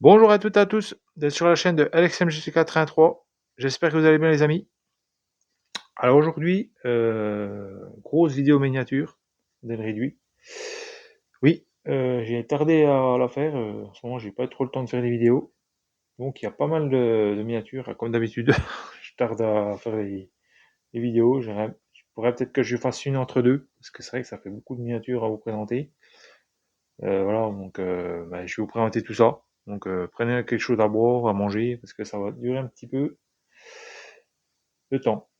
Bonjour à toutes et à tous, d'être sur la chaîne de AlexMGC83. J'espère que vous allez bien les amis. Alors aujourd'hui, grosse vidéo miniature del réduit. Oui, j'ai tardé à la faire, en ce moment j'ai pas trop le temps de faire des vidéos. Donc il y a pas mal de miniatures, comme d'habitude. Je tarde à faire les vidéos, je pourrais peut-être que je fasse une entre deux, parce que c'est vrai que ça fait beaucoup de miniatures à vous présenter. Voilà, donc je vais vous présenter tout ça. Donc prenez quelque chose à boire, à manger, parce que ça va durer un petit peu de temps.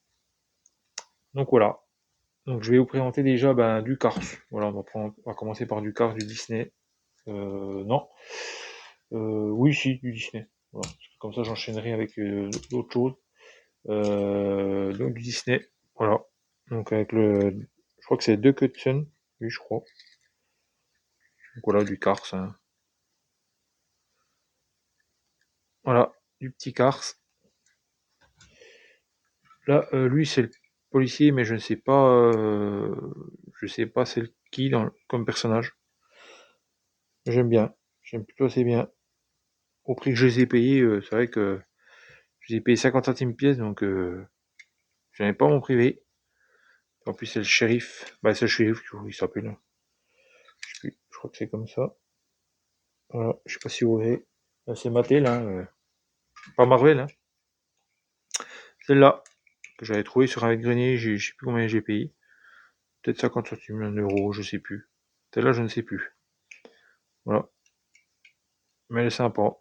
Donc voilà. Donc je vais vous présenter déjà du Cars. Voilà, on va commencer par du Cars, du Disney. Non. Oui, si, du Disney. Voilà. Comme ça j'enchaînerai avec d'autres choses. Donc du Disney. Voilà. Donc avec je crois que c'est deux Hudson. Oui, je crois. Donc voilà, du Cars. Hein. Voilà, du petit Cars. Là, lui c'est le policier, mais je sais pas c'est qui comme personnage. J'aime bien. J'aime plutôt assez bien. Au prix que je les ai payés, c'est vrai que je les ai payés 50 centimes pièce, donc j'en ai pas mon privé. En plus, c'est le shérif. Bah, c'est le shérif, il s'appelle. Je sais plus. Je crois que c'est comme ça. Voilà. Je sais pas si vous voyez. Là, c'est Mattel, hein. Pas Marvel, hein. Celle-là, que j'avais trouvé sur un grenier, je sais plus combien j'ai payé. Peut-être 50 centimes, 1 euro, je sais plus. Celle-là, je ne sais plus. Voilà. Mais elle est sympa.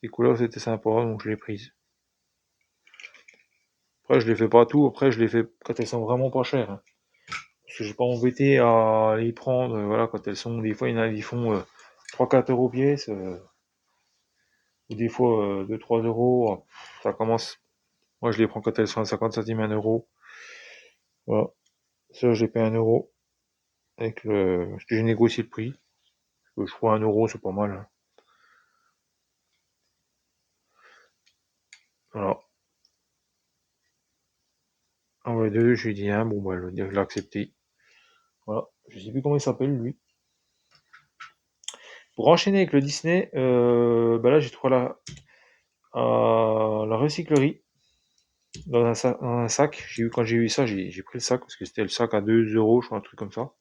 Les couleurs, c'était sympa, donc je l'ai prise. Après, je les fais pas tout. Après, je les fais quand elles sont vraiment pas chères. Hein. Parce que j'ai pas embêté à les prendre, voilà, quand elles sont, des fois, il y en a qui font 3-4 euros pièce, ou des fois 2-3 euros, ça commence. Moi, je les prends quand elles sont à 50 centimes, 1 euro. Voilà. Ça, j'ai payé 1 euro, parce que j'ai négocié le prix. Je crois 1 euro, c'est pas mal. Hein. Voilà. En vrai deux, je lui ai dit un, bon, bah, je l'ai accepté. Voilà. Je sais plus comment il s'appelle, lui. Pour enchaîner avec le Disney, là, j'ai trouvé à la recyclerie. Dans un sac. Quand j'ai eu ça, j'ai pris le sac parce que c'était le sac à 2 euros, je crois, un truc comme ça.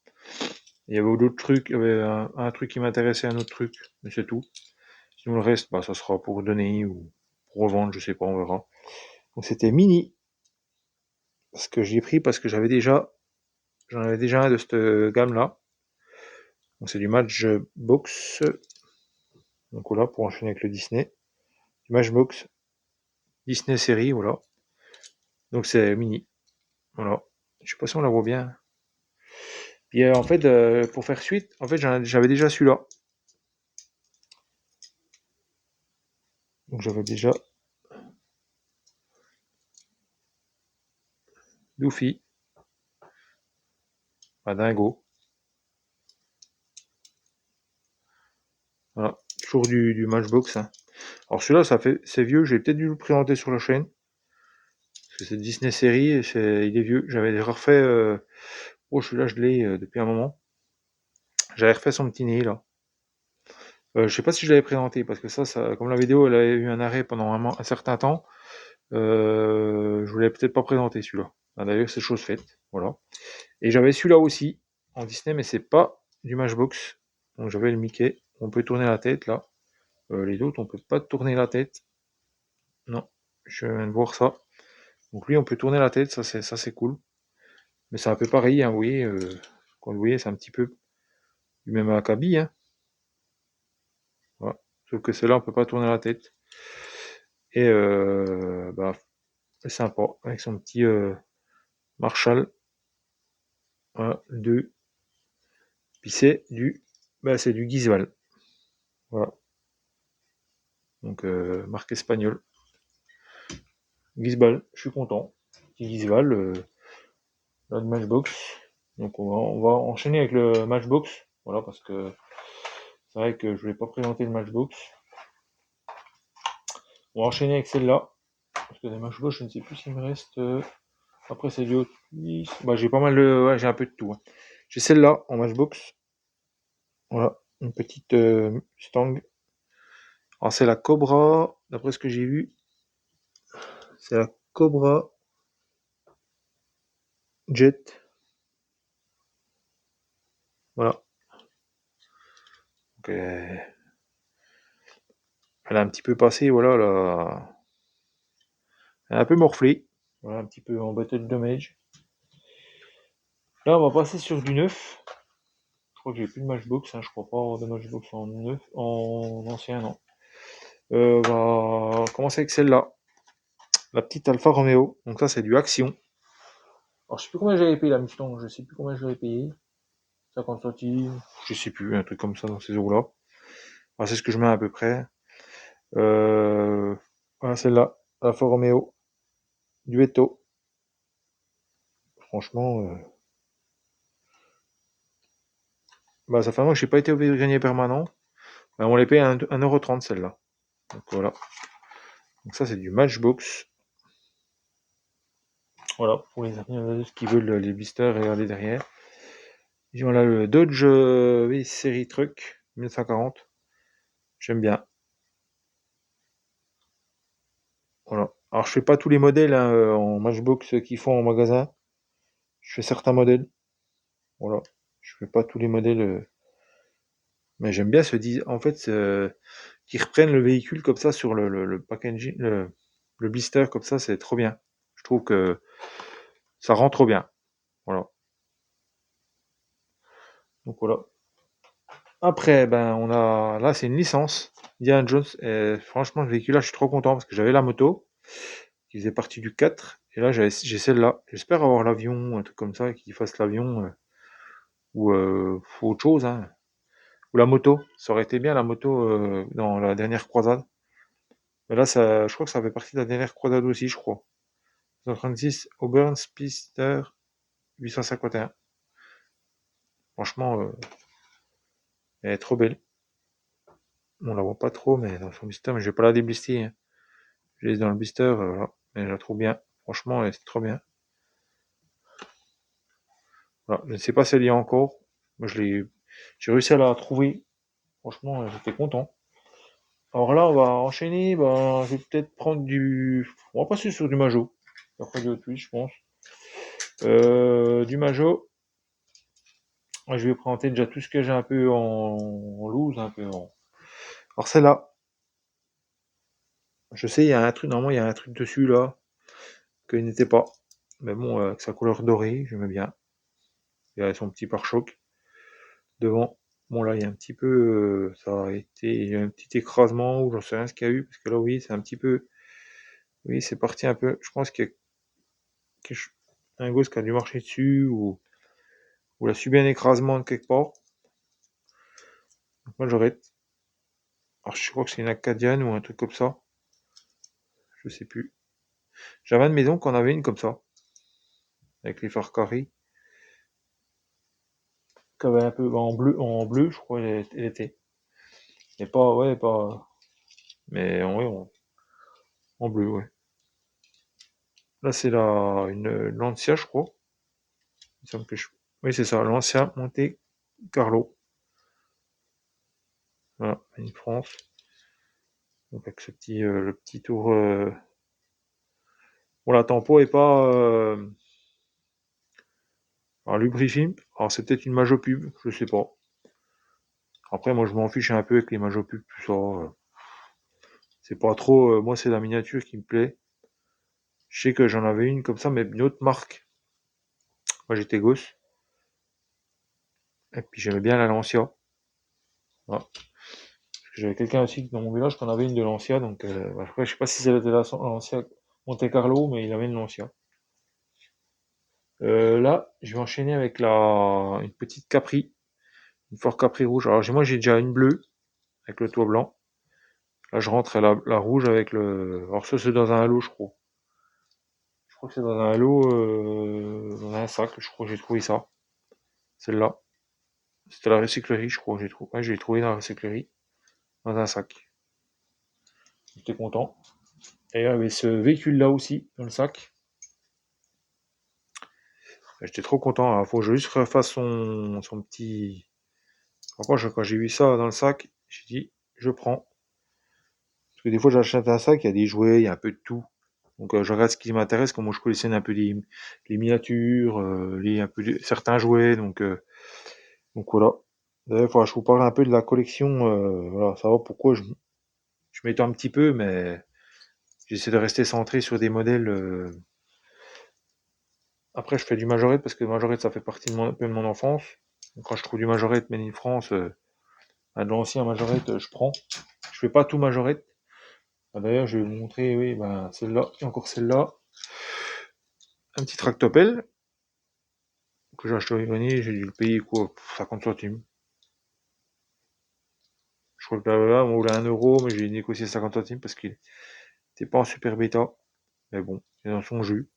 Il y avait d'autres trucs, il y avait un truc qui m'intéressait, un autre truc, mais c'est tout. Sinon, le reste, bah, ça sera pour donner ou pour revendre, je sais pas, on verra. Donc c'était mini, parce que j'ai pris parce que j'en avais déjà un de cette gamme-là. Donc c'est du Matchbox. Donc voilà, pour enchaîner avec le Disney. Du Matchbox Disney série, voilà. Donc c'est mini, voilà. Je sais pas si on la voit bien. Puis en fait, pour faire suite, en fait, j'avais déjà celui-là. Donc j'avais déjà Doofy, Dingo. Voilà, toujours du Matchbox. Hein. Alors celui-là, c'est vieux, j'ai peut-être dû le présenter sur la chaîne. Parce que c'est Disney série, il est vieux. J'avais refait. Celui-là, je l'ai depuis un moment. J'avais refait son petit nez là. Je sais pas si je l'avais présenté, parce que comme la vidéo elle avait eu un arrêt pendant un certain temps, je voulais peut-être pas présenter celui-là. Ah, d'ailleurs, c'est chose faite. Voilà. Et j'avais celui-là aussi, en Disney, mais c'est pas du Matchbox. Donc j'avais le Mickey. On peut tourner la tête là. Les autres, on peut pas tourner la tête. Non, je viens de voir ça. Donc lui, on peut tourner la tête, ça c'est cool. Mais c'est un peu pareil, hein, vous voyez. Quand vous voyez, c'est un petit peu du même acabit. Hein. Voilà. Sauf que celle-là, on peut pas tourner la tête. Et c'est sympa, avec son petit Marshall. Voilà, 2. Puis c'est du Gizval. Voilà. Donc marque espagnole. Gizbal, je suis content. Petit Gizval, là de Matchbox. Donc on va enchaîner avec le Matchbox. Voilà, parce que c'est vrai que je voulais pas présenter le Matchbox. On va enchaîner avec celle-là. Parce que les Matchbox, je ne sais plus s'il me reste. Après, c'est du Hot Wheels. Bah, j'ai pas mal de. Ouais, j'ai un peu de tout. Hein. J'ai celle-là en Matchbox. Voilà. une petite Mustang. Alors c'est la Cobra, d'après ce que j'ai vu, c'est la Cobra Jet. Voilà. Donc, elle a un petit peu passé, voilà, elle a un peu morflé. Voilà, un petit peu en battle damage. Là, on va passer sur du neuf. Je crois que j'ai plus de Matchbox, je crois pas avoir de Matchbox en neuf, en ancien, non. On va commencer avec celle-là, la petite Alfa Romeo. Donc ça, c'est du Action. Alors, je sais plus combien j'avais payé la Mustang, je sais plus combien je l'avais payé. 50 centimes, je sais plus, un truc comme ça dans ces eaux-là. Enfin, c'est ce que je mets à peu près. Voilà, celle-là, Alfa Romeo, Duetto. Franchement, bah, ça fait un moment que j'ai pas été au grenier permanent. Bah, on les paye à 1,30€ celle-là. Donc voilà. Donc ça, c'est du Matchbox. Voilà, pour les amis qui veulent les blisters, regardez derrière. Ils ont là le Dodge série Truck 1940. J'aime bien. Voilà. Alors je fais pas tous les modèles hein, en Matchbox qu'ils font en magasin. Je fais certains modèles. Voilà. Je fais pas tous les modèles. Mais j'aime bien en fait, qu'ils reprennent le véhicule comme ça sur le packaging, le blister comme ça, c'est trop bien. Je trouve que ça rend trop bien. Voilà. Donc voilà. Après, ben on a là c'est une licence Indiana Jones. Et franchement, ce véhicule-là, je suis trop content parce que j'avais la moto qui faisait partie du 4 et là j'ai celle-là. J'espère avoir l'avion, un truc comme ça, qui fasse l'avion ou autre chose, hein. Ou la moto. Ça aurait été bien la moto dans la dernière croisade. Mais là, je crois que ça fait partie de la dernière croisade aussi, je crois. 136 Auburn Speedster 851. Franchement, elle est trop belle. On la voit pas trop, mais dans son blister, mais je vais pas la déblister, hein. Je laisse dans le blister, voilà. Mais je la trouve bien. Franchement, c'est trop bien. Voilà. Je ne sais pas si elle y est encore. Moi, j'ai réussi à la trouver. Franchement, j'étais content. Alors là, on va enchaîner. Ben, je vais peut-être prendre on va passer sur du Majo. Après du Hot Wheels, je pense. Du Majo. Je vais présenter déjà tout ce que j'ai un peu en loose, un peu en. Alors celle-là, je sais, il y a un truc, normalement, il y a un truc dessus là, qu'il n'était pas. Mais bon, avec sa couleur dorée, j'aimais bien. Il y a son petit pare-choc devant. Bon là, il y a un petit peu, ça a été, il y a un petit écrasement ou j'en sais rien ce qu'il y a eu, parce que là, oui, c'est un petit peu, oui, c'est parti un peu. Je pense qu'il y a un gosse qui a dû marcher dessus ou il a subi un écrasement de quelque part. Donc moi, j'aurais, alors je crois que c'est une Acadiane ou un truc comme ça. Je sais plus. J'avais une maison qu'on avait une comme ça, avec les phares carrés, qui avait un peu en bleu, je crois, elle était. Et pas, ouais, pas, mais ouais, en bleu, ouais. Là, c'est une Lancia, je crois. Il me semble que oui, c'est ça, Lancia Monte Carlo. Voilà, une France. Donc avec le petit tour. Bon, la tempo est pas un lubrifilm. Alors c'est peut-être une Majo pub, je sais pas. Après, moi, je m'en fiche un peu avec les Majo pub, tout ça. C'est pas trop. Moi, c'est la miniature qui me plaît. Je sais que j'en avais une comme ça, mais une autre marque. Moi, j'étais gosse. Et puis, j'aimais bien la Lancia. Voilà. J'avais quelqu'un aussi dans mon village qui en avait une de Lancia. Donc, après, je sais pas si c'était la Lancia Monte Carlo, mais il avait une Lancia. Là, je vais enchaîner avec une petite Capri. Une Ford Capri rouge. Alors, moi, j'ai déjà une bleue avec le toit blanc. Là, je rentre la rouge avec le. Alors, ça, c'est dans un halo, je crois. Je crois que c'est dans un halo, dans un sac. Je crois que j'ai trouvé ça. Celle-là. C'était la recyclerie, je crois. Ouais, j'ai trouvé dans la recyclerie, dans un sac. J'étais content. Et il y avait ce véhicule-là aussi, dans le sac. J'étais trop content. Il faut que je juste refasse son petit. Franchement, quand j'ai vu ça dans le sac, j'ai dit, je prends. Parce que des fois, j'achète un sac, il y a des jouets, il y a un peu de tout. Donc, je regarde ce qui m'intéresse, comme moi je collectionne un peu les miniatures, certains jouets. Donc voilà. D'ailleurs, faudra que je vous parle un peu de la collection. Voilà, savoir pourquoi je m'étends un petit peu, mais j'essaie de rester centré sur des modèles. Après, je fais du majorette parce que majorette, ça fait partie un peu de mon enfance. Donc, quand je trouve du majorette made in France, de l'ancien majorette, je prends. Je fais pas tout majorette. D'ailleurs, je vais vous montrer, oui, ben, celle-là, et encore celle-là. Un petit tractopelle que j'ai acheté au grenier, j'ai dû le payer quoi, 50 centimes. Je crois que là, on voulait 1 euro, mais j'ai négocié 50 centimes parce qu'il était pas en super bêta. Mais bon, c'est dans son jus.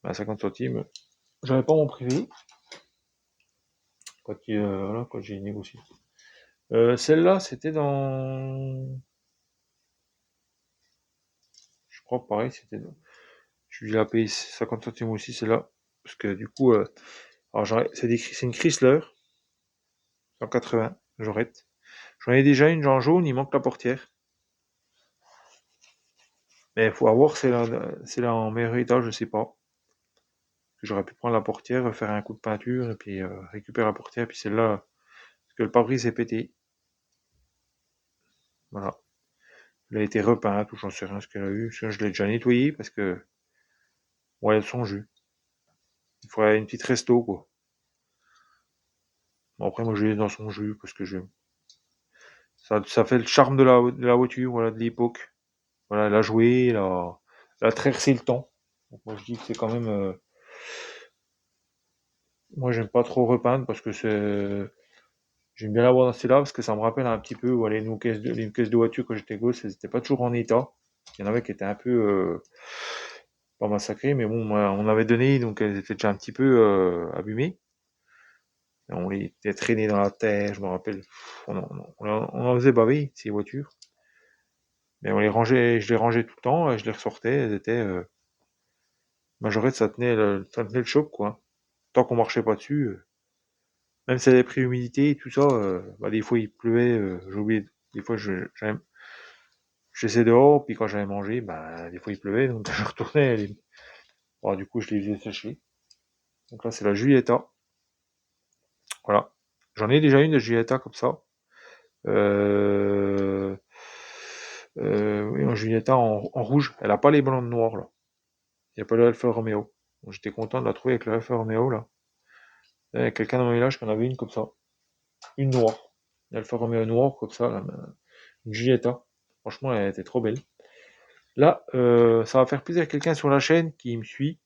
À 50 centimes. J'avais pas mon privé voilà, quand j'ai négocié. Celle-là, c'était dans. Je crois pareil, c'était dans. Je lui ai payé 50 centimes aussi, celle-là. Parce que du coup, alors c'est une Chrysler 180, Jorette. J'en ai déjà une, genre jaune, il manque la portière. Mais il faut avoir, c'est là en meilleur état, je sais pas. J'aurais pu prendre la portière, faire un coup de peinture, et puis récupérer la portière, puis celle-là, parce que le pare-brise est pété. Voilà. Elle a été repeinte, ou j'en sais rien ce qu'elle a eu. Je l'ai déjà nettoyé, parce que, ouais, elles sont jus. Il faudrait une petite resto, quoi. Bon, après, moi, je l'ai dans son jus, parce que ça fait le charme de la voiture, voilà, de l'époque. Voilà, elle a joué, elle a traversé le temps. Donc, moi, je dis que c'est quand même, moi, j'aime pas trop repeindre, parce que j'aime bien l'avoir dans celle-là parce que ça me rappelle un petit peu voilà, les caisses de voiture quand j'étais gosse, elles n'étaient pas toujours en état. Il y en avait qui étaient un peu pas massacrées, mais bon, moi, on avait donné, donc elles étaient déjà un petit peu abîmées. Et on les était traînées dans la terre, je me rappelle. On en faisait baver, ces voitures. Mais on les rangeait, je les rangeais tout le temps, et je les ressortais, elles étaient. Majorette, ça tenait le choc, quoi. Tant qu'on marchait pas dessus, même si elle avait pris l'humidité et tout ça, bah, des fois il pleuvait, j'oubliais. Des fois, j'étais dehors, puis quand j'avais mangé, bah, des fois il pleuvait, donc je retournais. Bon, du coup, je les faisais sécher. Donc là, c'est la Giulietta. Voilà. J'en ai déjà une de Giulietta comme ça. Euh... Oui, en Giulietta en rouge. Elle a pas les blancs de noir, là. Il n'y a pas le Alfa Romeo. Donc, j'étais content de la trouver avec le Alfa Romeo, là. Il y a quelqu'un dans mon village qui en avait une comme ça. Une noire. L'Alfa Romeo noire, comme ça, là. Une Giulietta. Franchement, elle était trop belle. Là, ça va faire plaisir à quelqu'un sur la chaîne qui me suit.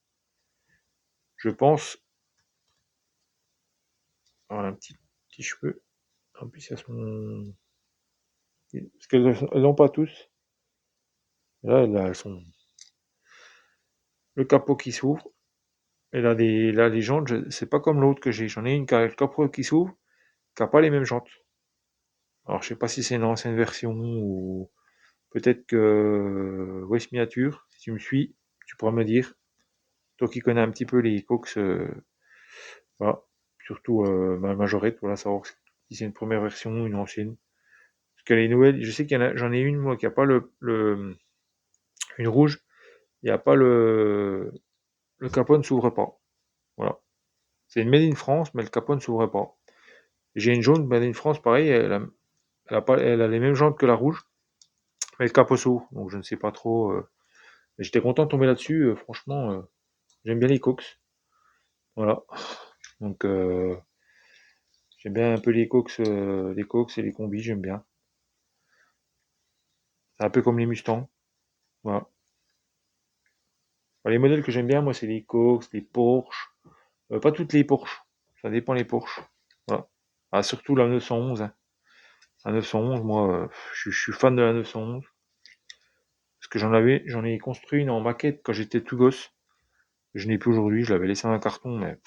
Je pense. Voilà, un petit cheveu. En plus, elles sont. Parce qu'elles n'ont pas tous. Là, elles sont. Le capot qui s'ouvre. Et là, les jantes, c'est pas comme l'autre que j'ai. J'en ai une qui a le capot qui s'ouvre, qui a pas les mêmes jantes. Alors, je sais pas si c'est une ancienne version ou peut-être que West Miniature, si tu me suis, tu pourras me dire. Toi qui connais un petit peu les Cox, voilà. Surtout ma majorette, voilà, savoir si c'est une première version ou une ancienne. Parce que les nouvelles, je sais j'en ai une moi qui a pas une rouge, il y a pas le capot ne s'ouvre pas. Voilà. C'est une Made in France, mais le capot ne s'ouvre pas. J'ai une jaune Made in France, pareil, elle a les mêmes jantes que la rouge, mais le capot s'ouvre. Donc je ne sais pas trop. Mais j'étais content de tomber là-dessus. Franchement, j'aime bien les Cox. Voilà. Donc j'aime bien un peu les Cox et les combis, j'aime bien. C'est un peu comme les Mustangs. Voilà. Enfin, les modèles que j'aime bien, moi, c'est les Cox, les Porsche. Pas toutes les Porsche. Ça dépend les Porsche. Voilà. Ah, surtout la 911, hein. La 911, moi, je suis fan de la 911. Parce que j'en ai construit une en maquette quand j'étais tout gosse. Je n'ai plus aujourd'hui, je l'avais laissé dans un carton, mais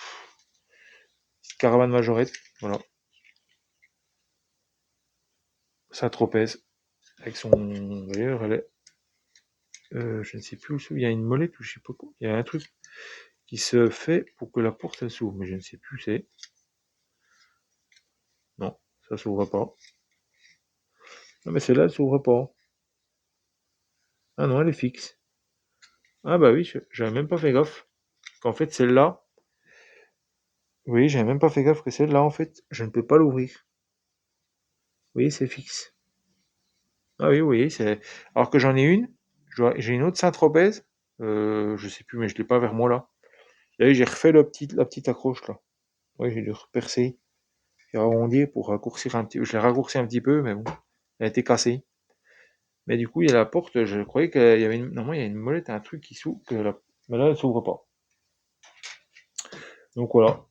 petite caravane majorette, voilà. Saint-Tropez, avec son. D'ailleurs, elle est. Je ne sais plus où il y a une molette ou je sais pas quoi. Il y a un truc qui se fait pour que la porte elle s'ouvre, mais je ne sais plus où c'est. Non, ça s'ouvre pas. Non, mais celle-là, elle s'ouvre pas. Ah non, elle est fixe. Ah bah oui, j'avais même pas fait gaffe. Qu'en fait, celle-là, oui, j'avais même pas fait gaffe que celle-là, en fait, je ne peux pas l'ouvrir. Oui, c'est fixe. Ah oui, oui, c'est. Alors que j'en ai une, j'ai une autre Saint-Tropez, je sais plus, mais je l'ai pas vers moi là. Et là, j'ai refait la petite accroche là. Oui, j'ai dû repercer, j'ai arrondi pour raccourcir un petit. Je l'ai raccourci un petit peu, mais bon, elle a été cassée. Mais du coup, il y a la porte, je croyais qu'il y avait une. Normalement, il y a une molette, un truc qui s'ouvre, mais là, elle s'ouvre pas. Donc voilà,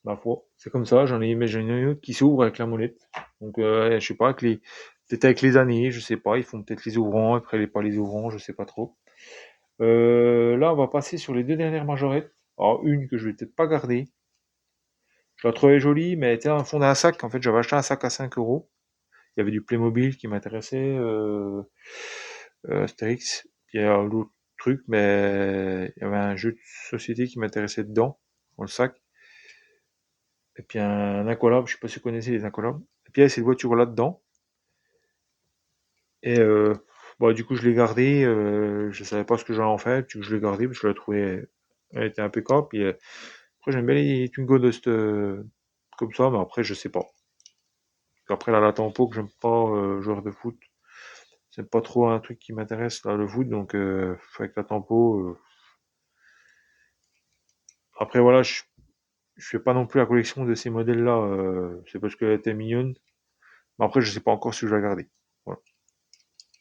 ma foi, c'est comme ça. Mais j'en ai une autre qui s'ouvre avec la molette. Donc, je sais pas, peut-être avec les années, je sais pas. Ils font peut-être les ouvrants, après pas les ouvrants, je sais pas trop. Là, on va passer sur les deux dernières majorettes. Alors, une que je vais peut-être pas garder. Je la trouvais jolie, mais elle était dans le fond d'un sac. En fait, j'avais acheté un sac à 5 euros. Il y avait du Playmobil qui m'intéressait, Astérix. Puis il y a d'autres trucs, mais il y avait un jeu de société qui m'intéressait dedans, dans le sac. Et puis un incollable, je sais pas si vous connaissez les incollables. Et puis il y a cette voiture là dedans. Et bon, du coup, je l'ai gardé. Je savais pas ce que j'allais en faire. Puis je l'ai gardé parce que je la trouvais, elle était impeccable. Puis après, j'aime bien les Twingo de comme ça, mais après, je sais pas. Après, là, la tempo, que j'aime pas, joueur de foot. C'est pas trop un truc qui m'intéresse, là, le foot. Donc, avec la tempo. Après, voilà, je fais pas non plus la collection de ces modèles-là. C'est parce qu'elle était mignonne. Mais après, je sais pas encore si je vais la garder. Voilà.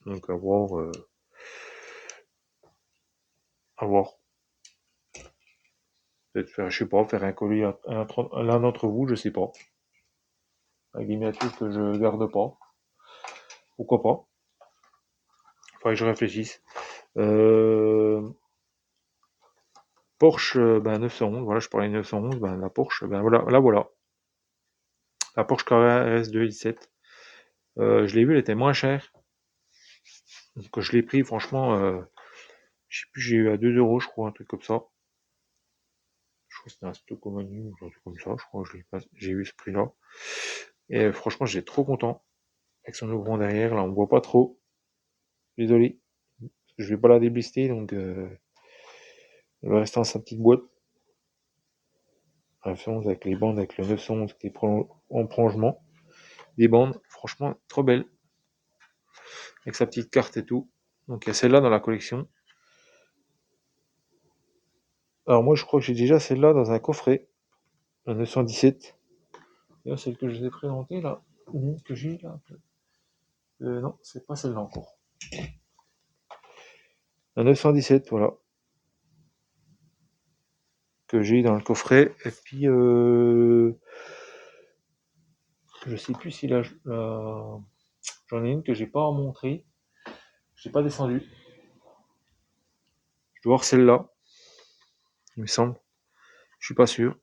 Donc, à voir. À voir. Peut-être faire, je sais pas, faire un colis à l'un d'entre vous, je sais pas. Avec des miniatures que je garde pas. Pourquoi pas? Faudrait que je réfléchisse. Euh, Porsche, ben 911, voilà, je parlais de 911, ben la Porsche, ben voilà, là voilà. La Porsche Carrera RS 217. Je l'ai vu, elle était moins chère. Donc je l'ai pris, franchement, je sais plus, j'ai eu à 2 euros, je crois, un truc comme ça. Je crois que c'était un stock au menu, ou un truc comme ça, je crois que j'ai eu ce prix-là. Et franchement, j'étais trop content. Avec son ouvrant derrière, là, on voit pas trop. Désolé. Je vais pas la déblister, donc elle va rester dans sa petite boîte. Référence avec les bandes, avec le 911 qui est en prolongement. Des bandes, franchement, trop belles. Avec sa petite carte et tout. Donc il y a celle-là dans la collection. Alors moi, je crois que j'ai déjà celle-là dans un coffret. Un 917. Et là, celle que je vous ai présentée, là. Que j'ai, là. Non, c'est pas celle-là encore. Un 917, voilà. Que j'ai dans le coffret. Et puis, je sais plus si j'en ai une que j'ai pas montrée. J'ai pas descendu. Je dois voir celle-là, il me semble. Je suis pas sûr.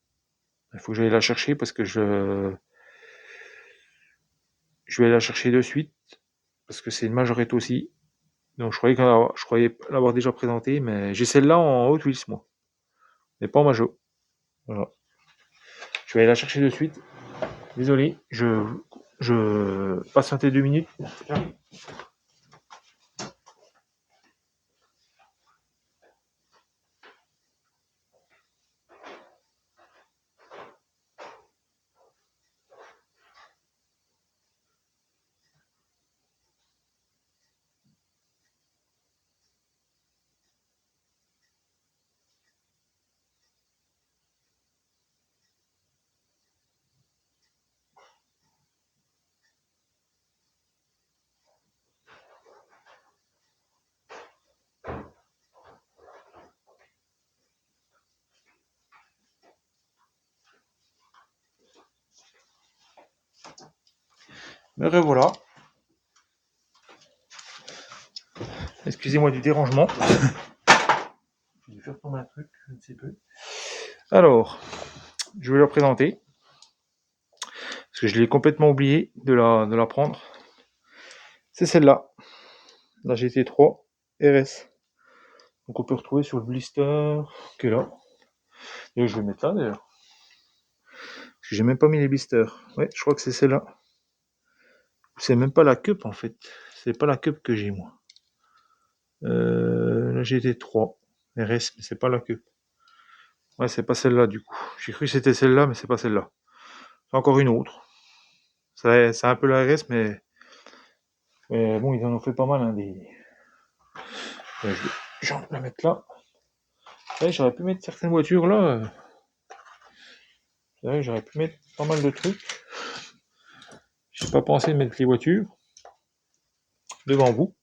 Il faut que j'aille la chercher parce que je vais la chercher de suite parce que c'est une majorette aussi. Donc je croyais l'avoir déjà présentée, mais j'ai celle-là en Hot Wheels moi, mais pas en Majo. Voilà. Je vais aller la chercher de suite. Désolé, je patientais 2 minutes. Me revoilà. Excusez-moi du dérangement. Je vais faire tomber un truc, je ne sais plus. Alors, je vais la présenter. Parce que je l'ai complètement oublié de la prendre. C'est celle-là. La GT3 RS. Donc on peut retrouver sur le blister qui est là. Et je vais mettre là d'ailleurs. que j'ai même pas mis les blisters. Ouais, je crois que c'est celle-là. C'est même pas la cup en fait. C'est pas la cup que j'ai moi. Là j'ai des 3 RS, mais c'est pas la cup. Ouais, c'est pas celle-là du coup. J'ai cru que c'était celle-là, mais c'est pas celle-là. C'est encore une autre. C'est un peu la RS, mais bon, ils en ont fait pas mal. Hein, je vais la mettre là. Ouais, j'aurais pu mettre certaines voitures là. C'est vrai que j'aurais pu mettre pas mal de trucs. J'ai pas pensé de mettre les voitures devant vous.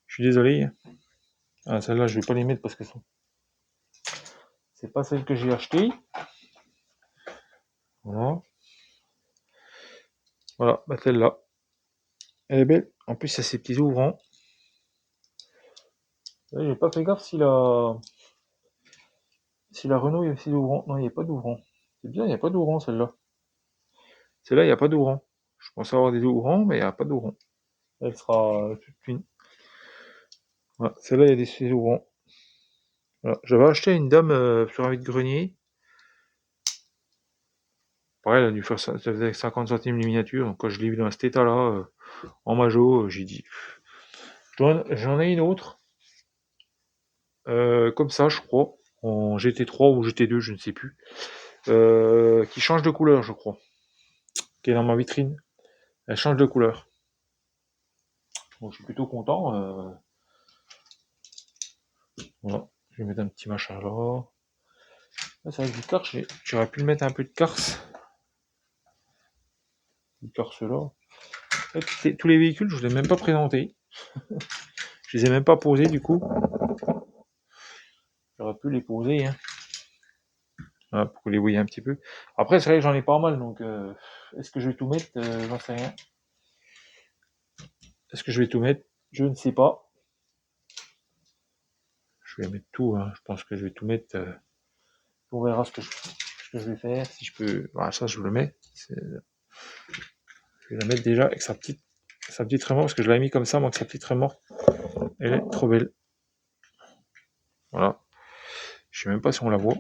Je suis désolé. Ah, celle-là, je vais pas les mettre parce que c'est pas celle que j'ai achetée. Voilà. Voilà, bah celle-là. Elle est belle. En plus, il y a ces petits ouvrants. J'ai pas fait gaffe si la Renault, il y a aussi d'ouvrants. Non, il n'y a pas d'ouvrants. C'est bien, il n'y a pas d'ouvrants celle-là. Celle-là, il n'y a pas d'ouvrants. Je pensais avoir des ouvrants, mais il n'y a pas d'ouvrants. Elle sera toute fine. Voilà, celle-là, il y a des ouvrants. Voilà. J'avais acheté une dame sur un vide-grenier. Pareil, elle a dû faire ça, ça faisait 50 centimes les miniatures. Donc, quand je l'ai vu dans cet état-là, en majo, j'ai dit. J'en ai une autre. Comme ça, je crois. En GT3 ou GT2, je ne sais plus. Qui change de couleur, je crois. Qui est dans ma vitrine. Elle change de couleur. Donc, je suis plutôt content. Voilà. Je vais mettre un petit machin là. Là, c'est avec du Kars. J'aurais pu le mettre un peu de Kars. Du Kars là. En fait, tous les véhicules, je ne vous ai même pas présentés. Je les ai même pas posés du coup. J'aurais pu les poser. Hein. Voilà, pour que vous les voyez un petit peu. Après, c'est vrai que j'en ai pas mal. Donc, est-ce que je vais tout mettre J'en sais rien. Est-ce que je vais tout mettre Je ne sais pas. Je vais mettre tout. Hein. Je pense que je vais tout mettre. On verra ce que je vais faire. Si je peux. Voilà, ça, je vous le mets. Je vais la mettre déjà avec sa petite remorque. Parce que je l'avais mis comme ça, moi, avec sa petite remorque. Elle est trop belle. Voilà. Je sais même pas si on la voit.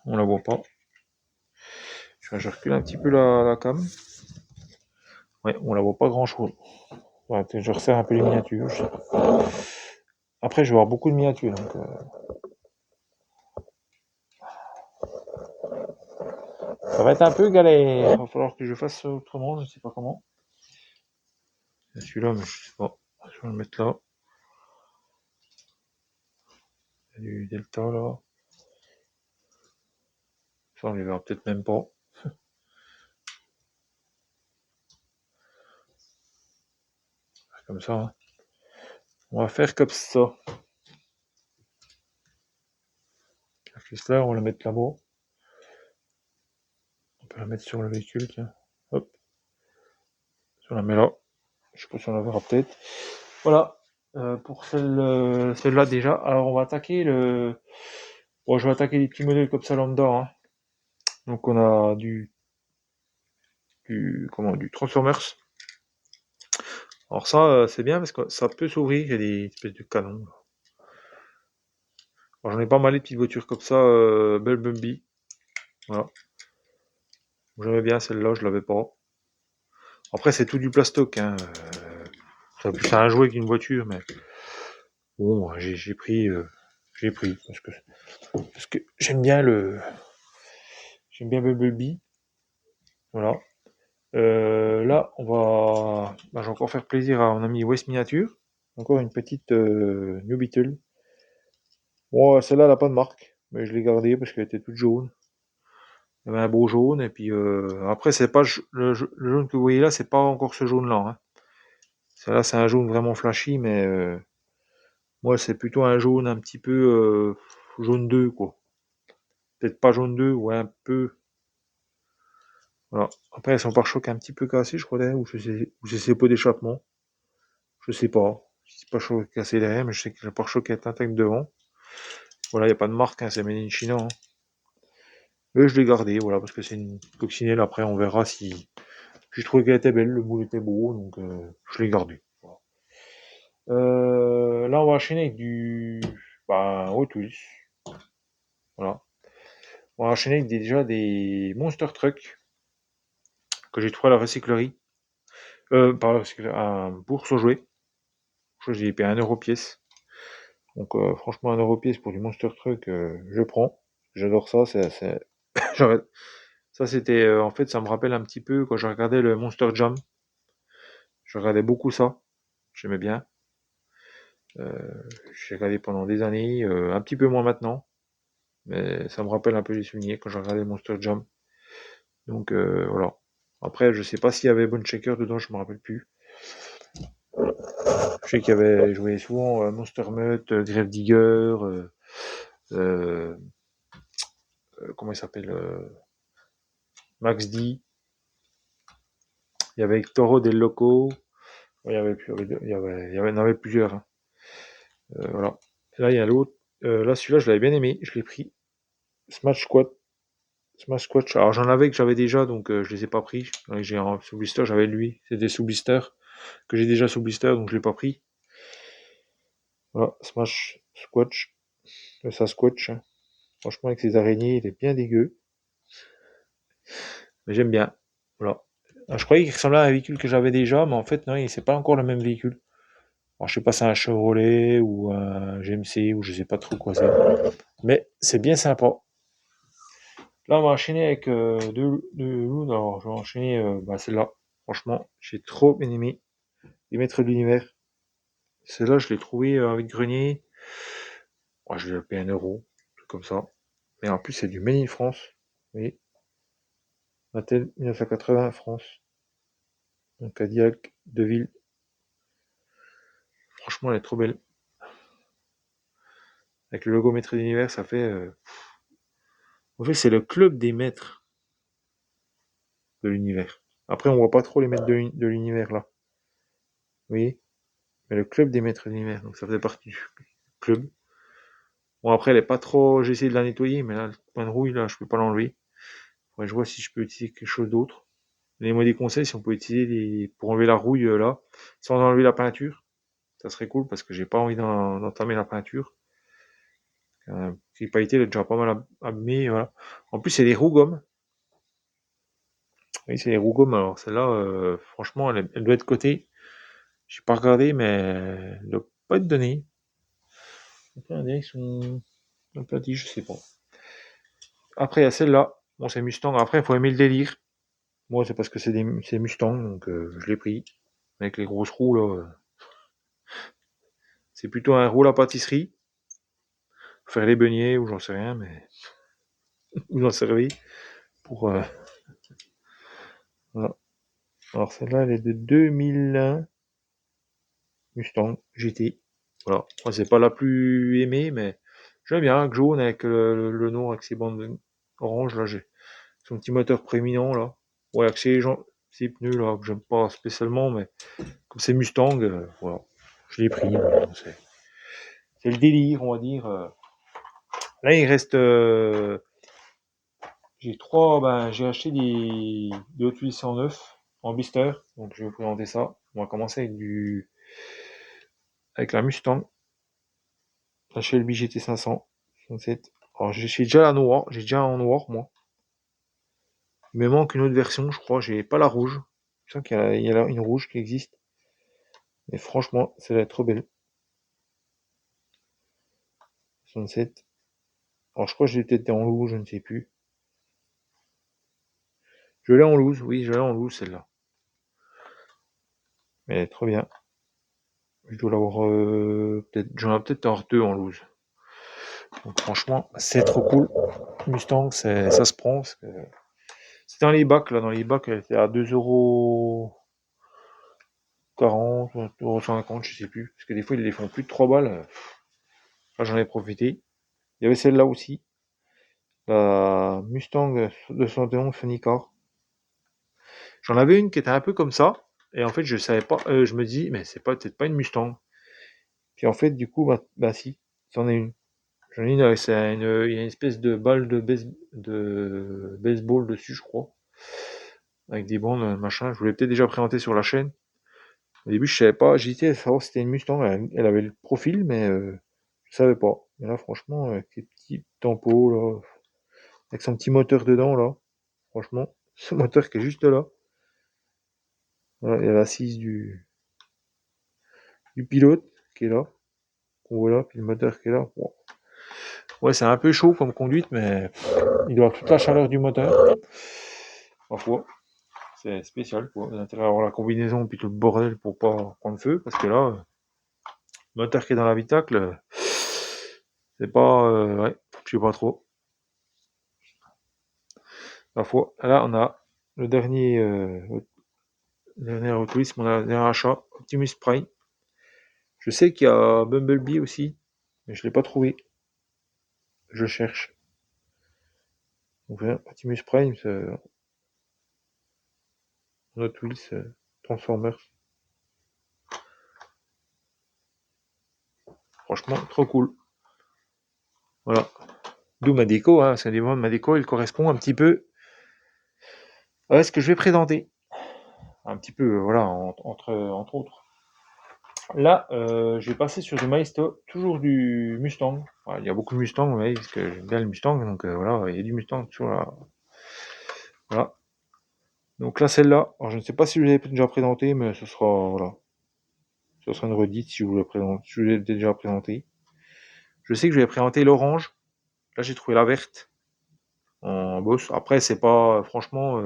On la voit pas. Je recule un petit peu la cam. Ouais, on la voit pas grand chose. Voilà, je resserre un peu les miniatures. Après, je vais avoir beaucoup de miniatures. Donc, ça va être un peu galère. Il va falloir que je fasse autrement. Je ne sais pas comment. Celui-là, mais je sais pas. Je vais le mettre là. Il y a du delta là. Ça, on les verra peut-être même pas. Comme ça. Hein. On va faire comme ça. La flèche là, on va la mettre là-bas. On peut la mettre sur le véhicule, tiens. Hop. On la met là. Je sais pas si on la verra peut-être. Voilà. Pour celle-là déjà. Alors on va attaquer le. Bon, je vais attaquer les petits modèles comme ça lambda. Hein. Donc on a du Transformers. Alors ça, c'est bien parce que ça peut s'ouvrir. Il y a des espèces de canons. Alors, j'en ai pas mal les petites voitures comme ça. Bumblebee. Voilà. J'aimais bien celle-là, je l'avais pas. Après c'est tout du plastoc. Hein. C'est un jouet qu'une voiture, mais bon, j'ai pris. J'ai pris parce que j'aime bien Bumblebee. Voilà. Là, je vais encore faire plaisir à mon ami West Miniature. Encore une petite New Beetle. Bon, celle-là, elle n'a pas de marque, mais je l'ai gardée parce qu'elle était toute jaune. Il y avait un beau jaune, et puis après, c'est pas le jaune que vous voyez là, c'est pas encore ce jaune-là. Hein. Celle-là, c'est un jaune vraiment flashy, mais moi, c'est plutôt un jaune un petit peu jaune 2, quoi. Peut-être pas jaune 2, ouais, un peu. Voilà. Après, son pare-choc est un petit peu cassé, je crois, ou c'est ses pots d'échappement. Je sais pas. Si c'est pas choc cassé derrière, mais je sais que le pare-choc est intact devant. Voilà, il n'y a pas de marque, hein, c'est made in China. Hein. Mais je l'ai gardé, voilà, parce que c'est une coccinelle. Après, on verra si. Je trouvé qu'elle était belle, le moule était beau, donc je l'ai gardé. Voilà. Là, on va enchaîner avec du. Hot Wheels. Voilà. On va enchaîner avec déjà des Monster Truck que j'ai trouvé à la recyclerie. Pas à la recyclerie, à Bourse aux jouets. Je crois que j'ai payé 1 € pièce. Donc franchement 1 € pièce pour du Monster Truck, je prends. J'adore ça. J'arrête. Ça c'était en fait ça me rappelle un petit peu quand je regardais le Monster Jam. Je regardais beaucoup ça. J'aimais bien. J'ai regardé pendant des années, un petit peu moins maintenant, mais ça me rappelle un peu les souvenirs quand j'ai regardé Monster Jam. Donc voilà. Après, je sais pas s'il y avait Bone Shaker dedans, je me rappelle plus. Je sais qu'il y avait, je jouais souvent Monster Mutt, Grave Digger, euh, comment il s'appelle, Max D. Il y avait Toro del Loco. Il y avait, il y en avait plusieurs, hein. Voilà. Là, il y a l'autre. Là, celui-là, je l'avais bien aimé. Je l'ai pris. Smash Squat. Smash Squatch. Alors j'en avais que j'avais déjà, donc je les ai pas pris. J'ai un sous blister, j'avais lui. C'est des sous blisters que j'ai déjà sous blister, donc je l'ai pas pris. Voilà, Smash Squatch. Le Sasquatch. Franchement, avec ses araignées, il est bien dégueu. Mais j'aime bien. Voilà. Alors, je croyais qu'il ressemblait à un véhicule que j'avais déjà, mais en fait, non, c'est pas encore le même véhicule. Alors, je sais pas si c'est un Chevrolet ou un GMC ou je sais pas trop quoi c'est. Mais c'est bien sympa. Là, on va enchaîner avec deux loups. Alors, je vais enchaîner celle-là. Franchement, j'ai trop bien aimé. Les Maîtres de l'Univers. Celle-là, je l'ai trouvé avec grenier. Ouais, je l'ai payé 1 €, comme ça. Mais en plus, c'est du Made in France. Oui, Mattel 1980 France. Donc Cadillac, Deville. Franchement, elle est trop belle. Avec le logo Maître de l'Univers, ça fait. En fait, c'est le club des maîtres de l'univers. Après, on voit pas trop les maîtres de l'univers là. Vous voyez? Mais le club des maîtres de l'univers. Donc ça faisait partie du club. Bon, après, elle est pas trop. J'ai essayé de la nettoyer, mais là, le point de rouille, là, je peux pas l'enlever. Ouais, je vois si je peux utiliser quelque chose d'autre. Donnez-moi des conseils si on peut utiliser pour enlever la rouille là, sans enlever la peinture. Ça serait cool parce que j'ai pas envie d'entamer la peinture. Qui pailleté, elle est déjà pas mal abîmée, voilà. En plus, c'est des roues gommes. Oui, c'est des roues gommes. Alors celle-là, franchement, elle doit être cotée. J'ai pas regardé, mais elle doit pas être donnée. Après, on dirait qu'ils sont un peu petits, je sais pas. Après, il y a celle-là. Bon, c'est Mustang. Après, il faut aimer le délire. Moi, c'est parce que c'est Mustang, donc je l'ai pris. Avec les grosses roues, là. C'est plutôt un roule à pâtisserie. Faire les beignets, ou j'en sais rien, mais. Vous en servez. Pour. Voilà. Alors, celle-là, elle est de 2001. Mustang GT. Voilà. Moi, c'est pas la plus aimée, mais j'aime bien. Avec jaune, avec le noir, avec ses bandes orange, là, j'ai son petit moteur prééminent, là. Ouais, avec ces pneus, là, que j'aime pas spécialement, mais comme c'est Mustang, voilà. Je l'ai pris. Voilà. C'est le délire, on va dire. Là, il reste. J'ai acheté des Hot Wheels 109 en blister, donc je vais vous présenter ça. On va commencer avec la Mustang, la Shelby GT 500. 67. Alors j'ai déjà la noire, j'ai déjà en noir moi. Il me manque une autre version, je crois. J'ai pas la rouge. Je sens qu'il y a une rouge qui existe. Mais franchement, celle-là est trop belle. 67. Alors je crois que j'ai peut-être en loose, je ne sais plus. Je l'ai en loose, oui, je l'ai en loose celle-là. Mais elle est trop bien. Je dois l'avoir peut-être. J'en ai peut-être avoir deux en loose. Donc franchement, c'est trop cool. Mustang, ça se prend. C'est dans les bacs, là. Dans les bacs, elle était à 2,40 €, 2,50 €, je sais plus. Parce que des fois, ils les font plus de 3 balles. Là, j'en ai profité. Il y avait celle-là aussi. La Mustang 211 Funny Car. J'en avais une qui était un peu comme ça. Et en fait, je savais pas. Je me dis, mais c'est peut-être pas une Mustang. Puis en fait, du coup, bah si, c'en est une. J'en ai une, il y a une espèce de balle de baseball dessus, je crois. Avec des bandes, machin. Je vous l'ai peut-être déjà présenté sur la chaîne. Au début, je savais pas. J'hésitais à savoir si c'était une Mustang. Elle avait le profil, mais je savais pas. Et là, franchement, avec les petits tampons, là. avec son petit moteur dedans là. Franchement, ce moteur qui est juste là. Voilà, il y a l'assise du pilote qui est là. Voilà, puis le moteur qui est là. Wow. Ouais, c'est un peu chaud comme conduite, mais il doit avoir toute la chaleur du moteur. Parfois, c'est spécial, quoi. Vous intérêt à avoir la combinaison puis tout le bordel pour pas prendre feu, parce que là, le moteur qui est dans l'habitacle, c'est pas, ouais, je sais pas trop. Parfois, là, on a le dernier, tourisme, on a le dernier achat, Optimus Prime. Je sais qu'il y a Bumblebee aussi, mais je l'ai pas trouvé. Je cherche. Donc, Optimus Prime, c'est Hot Wheels, Transformers. Franchement, trop cool. Voilà. D'où ma déco, hein. C'est ma déco, il correspond un petit peu à ce que je vais présenter. Un petit peu, voilà, entre autres. Là, je vais passer sur du Maesto, toujours du Mustang. Voilà, il y a beaucoup de Mustang, vous voyez, parce que j'aime bien le Mustang, donc voilà, il y a du Mustang toujours là. Voilà. Donc là, celle-là, alors je ne sais pas si je l'ai déjà présenté, mais ce sera, voilà, ce sera une redite si je vous la présente, si je l'ai déjà présenté. Je sais que je vais présenter l'orange. Là, j'ai trouvé la verte en bosse. Après, c'est pas, franchement,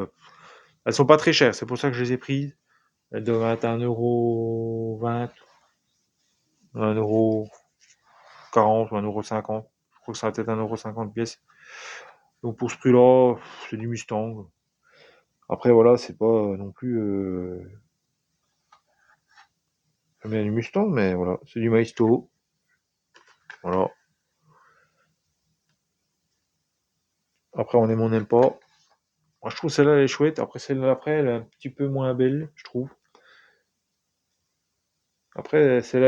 elles sont pas très chères, c'est pour ça que je les ai prises. Elles doivent être 1,20 €, 1,40 € ou 1,50 €. Je crois que ça va être 1,50 € pièce. Donc pour ce prix-là, c'est du Mustang. Après, voilà, c'est pas non plus. J'aime bien du Mustang, mais voilà, c'est du Maisto. Voilà. Après, on aime, on n'aime pas. Moi, je trouve celle-là, elle est chouette. Après, celle-là, après, elle est un petit peu moins belle, je trouve. Après, c'est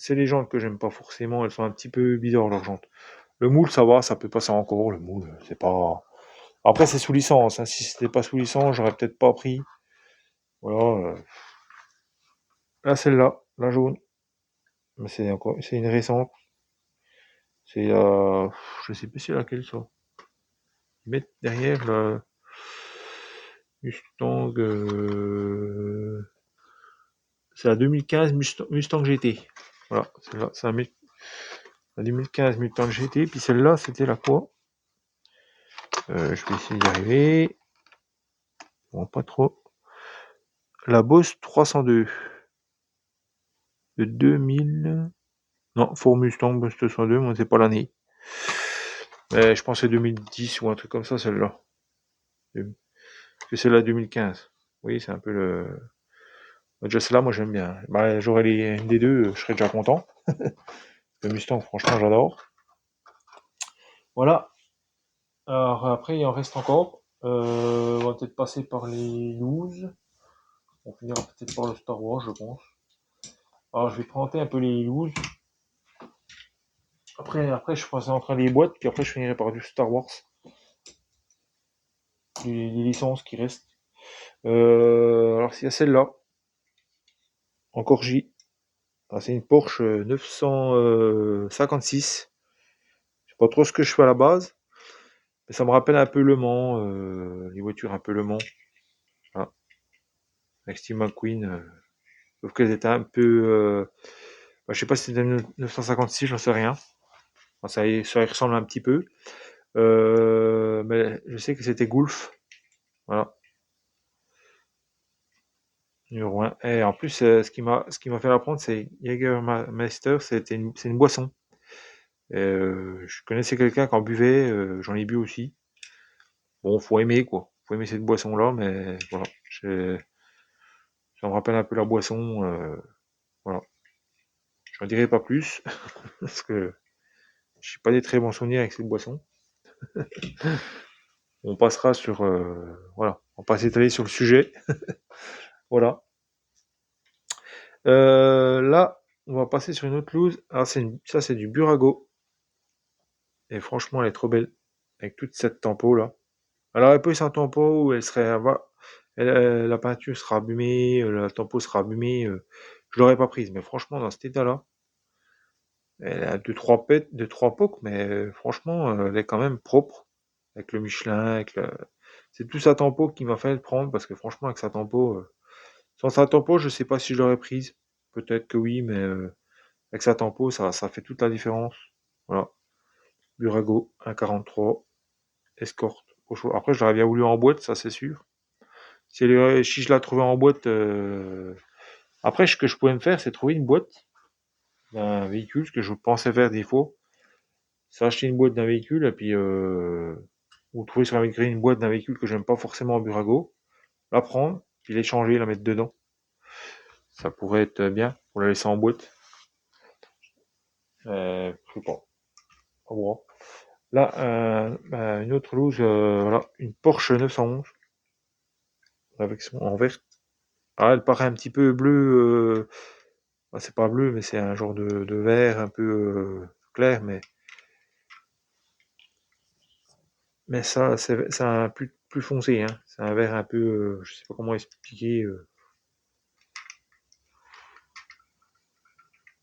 les jantes que j'aime pas forcément. Elles sont un petit peu bizarres, leurs jantes. Le moule, ça va, ça peut passer encore. Le moule, c'est pas. Après, c'est sous licence, hein. Si c'était pas sous licence, j'aurais peut-être pas pris. Voilà. Là, celle-là, la jaune. Mais c'est une récente. C'est je sais plus c'est laquelle ça. Ils mettent derrière le Mustang. C'est la 2015 Mustang GT. Voilà, celle-là, c'est la 2015 Mustang GT. Puis celle-là, c'était la quoi? Je vais essayer d'y arriver. Bon, pas trop. La Boss 302 de 2000. Non, Ford Mustang Boss 302, moi c'est pas l'année. Mais je pense que c'est 2010 ou un truc comme ça, celle-là. Que c'est la 2015. Oui, c'est un peu le. Déjà celle-là, moi j'aime bien. Bah, j'aurais une des deux, je serais déjà content. Le Mustang, franchement, j'adore. Voilà. Alors après, il en reste encore. On va peut-être passer par les news. On finira peut-être par le Star Wars, je pense. Alors je vais présenter un peu les news. Après je présenterai les boîtes, puis après je finirai par du Star Wars. Les licences qui restent. Alors s'il y a celle-là, encore J. Ah, c'est une Porsche 956. Je sais pas trop ce que je fais à la base, mais ça me rappelle un peu Le Mans, les voitures un peu Le Mans. Voilà. Avec Steve McQueen. Sauf qu'elles étaient un peu. Je sais pas si c'était 956, j'en sais rien. Enfin, ça y ressemble un petit peu. Mais je sais que c'était Gulf. Voilà. Numéro 1. Et en plus, ce qui m'a fait l'apprendre, c'est Jägermeister, c'est une boisson. Je connaissais quelqu'un qui en buvait, j'en ai bu aussi. Bon, faut aimer quoi. Faut aimer cette boisson-là, mais voilà. Ça me rappelle un peu la boisson. Voilà. Je n'en dirai pas plus, parce que je n'ai pas des très bons souvenirs avec cette boisson. On passera sur. Voilà. On va pas s'étaler sur le sujet. Voilà. Là, on va passer sur une autre loose. Alors, ça, c'est du Burago. Et franchement, elle est trop belle. Avec toute cette tempo là. Alors, elle peut être un tempo où elle serait. La peinture sera abîmée, la tempo sera abîmée. Je l'aurais pas prise. Mais franchement, dans cet état-là, elle a deux, trois pocs, mais franchement, elle est quand même propre. avec le Michelin, c'est tout sa tempo qui m'a fait le prendre, parce que franchement, avec sa tempo, sans sa tempo, je sais pas si je l'aurais prise. Peut-être que oui, mais avec sa tempo, ça fait toute la différence. Voilà. Burago, 1,43, Escort. Après, je l'aurais bien voulu en boîte, ça c'est sûr. Si je la trouvais en boîte, après, ce que je pouvais me faire, c'est trouver une boîte d'un véhicule, ce que je pensais faire des fois. C'est acheter une boîte d'un véhicule, et puis, ou trouver sur la vitrine une boîte d'un véhicule que j'aime pas forcément en Burago, la prendre, puis l'échanger, la mettre dedans. Ça pourrait être bien pour la laisser en boîte. Je sais pas. Au revoir. Là, une autre loose, voilà, une Porsche 911 avec son en vert. Ah, elle paraît un petit peu bleue. C'est pas bleu, mais c'est un genre de vert un peu clair, mais ça, c'est un plus foncé, hein. C'est un vert un peu, je sais pas comment expliquer,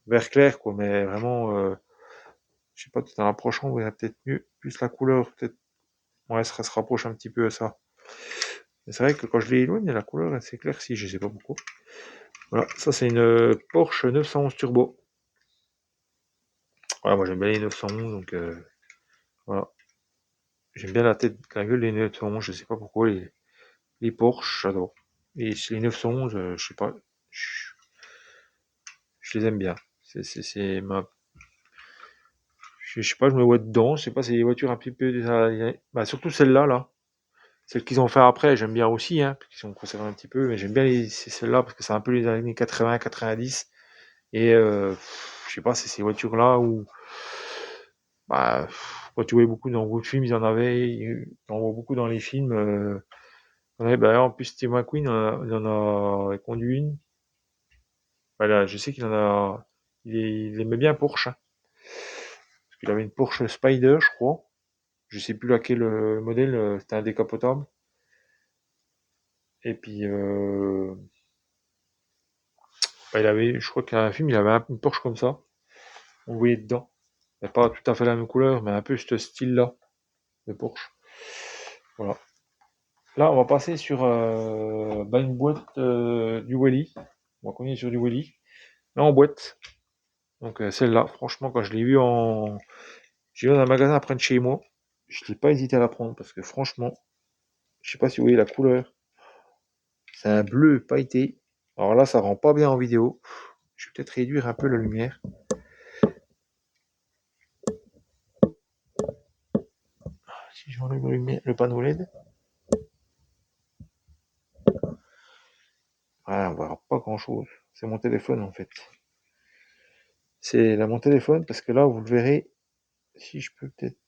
vert clair, quoi, mais vraiment, je sais pas, tout en rapprochant, on verrait peut-être mieux. Plus la couleur, peut-être, ouais, ça se rapproche un petit peu à ça. Mais c'est vrai que quand je l'éloigne, la couleur, elle s'éclaircit, je sais pas pourquoi. Voilà, ça c'est une Porsche 911 Turbo. Voilà, moi j'aime bien les 911, donc voilà. J'aime bien la gueule des 911, je sais pas pourquoi, les Porsche, j'adore. Et les 911, je sais pas, je, je les aime bien. C'est ma, je sais pas, je me vois dedans, je sais pas, c'est des voitures un petit peu, bah, surtout celle-là, là. Celles qu'ils ont fait après, j'aime bien aussi, hein, parce qu'ils sont conservés un petit peu, mais j'aime bien celles-là parce que c'est un peu les années 80, 90. Et je sais pas, c'est ces voitures-là où, bah, quand tu voyais beaucoup dans beaucoup de films, ils en avaient, on voit beaucoup dans les films. Ouais, bah, en plus, Steve McQueen, il en a conduit une. Voilà, je sais qu'il en a, il aimait bien Porsche, hein, parce qu'il avait une Porsche Spider, je crois. Je sais plus laquelle modèle, c'était un décapotable. Et puis, bah, je crois qu'il y a un film, il avait une Porsche comme ça. On voyait dedans. Mais pas tout à fait la même couleur, mais un peu ce style-là de Porsche. Voilà. Là, on va passer sur bah, une boîte du Wally. On va continuer sur du Wally. Là, en boîte. Donc, celle-là, franchement, quand je l'ai vue j'ai vu dans un magasin après de chez moi, je n'ai pas hésité à la prendre parce que franchement, je sais pas si vous voyez la couleur. C'est un bleu pailleté. Alors là, ça rend pas bien en vidéo. Je vais peut-être réduire un peu la lumière. Si j'enlève le panneau LED, voilà, on verra pas grand-chose. C'est mon téléphone en fait. C'est là mon téléphone parce que là, vous le verrez, si je peux peut-être